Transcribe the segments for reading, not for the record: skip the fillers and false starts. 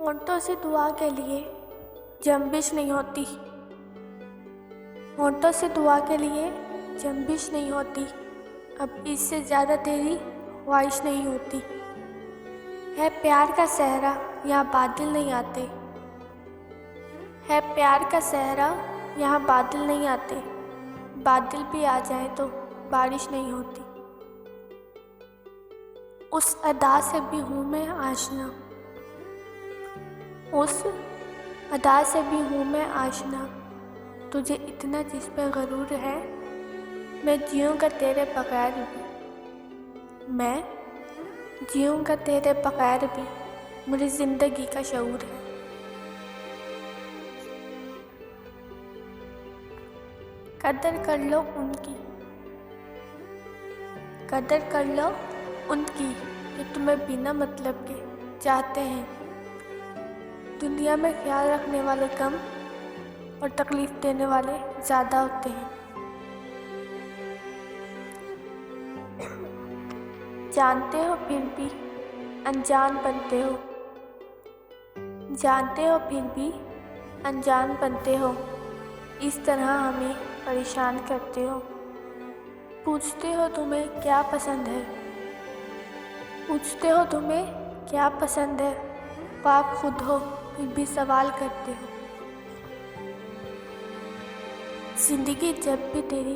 होंठों से दुआ के लिए जंबिश नहीं होती। होंठों से दुआ के लिए जंबिश नहीं होती। अब इससे ज़्यादा तेरी ख्वाहिश नहीं होती। है प्यार का सहरा, यहाँ बादल नहीं आते। है प्यार का सहरा, यहाँ बादल नहीं आते। बादल भी आ जाए तो बारिश नहीं होती। उस अदा से भी हूँ मैं आशना। उस अदा से भी हूँ मैं आशना। तुझे इतना जिस पर गरूर है, मैं जीऊँगा तेरे बगैर भी। मैं जीऊँगा तेरे बगैर भी, मुझे ज़िंदगी का शऊर है। कदर कर लो उनकी, कदर कर लो उनकी कि तुम्हें बिना मतलब के चाहते हैं। दुनिया में ख्याल रखने वाले कम और तकलीफ़ देने वाले ज़्यादा होते हैं। जानते हो फिर भी अनजान बनते हो। जानते हो फिर भी अनजान बनते हो। इस तरह हमें परेशान करते हो। पूछते हो तुम्हें क्या पसंद है। पूछते हो तुम्हें क्या पसंद है। आप खुद हो फिर भी सवाल करते हो। ज़िंदगी जब भी तेरी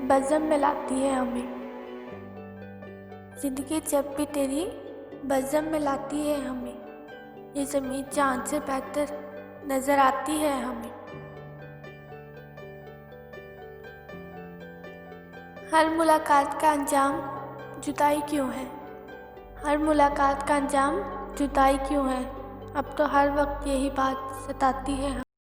बज़म में लाती है हमें। ज़िंदगी जब भी तेरी बज़म में लाती है हमें। ये ज़मीन चाँद से बेहतर नज़र आती है हमें। हर मुलाकात का अंजाम जुदाई क्यों है। हर मुलाकात का अंजाम जुदाई क्यों है। अब तो हर वक्त यही बात सताती है।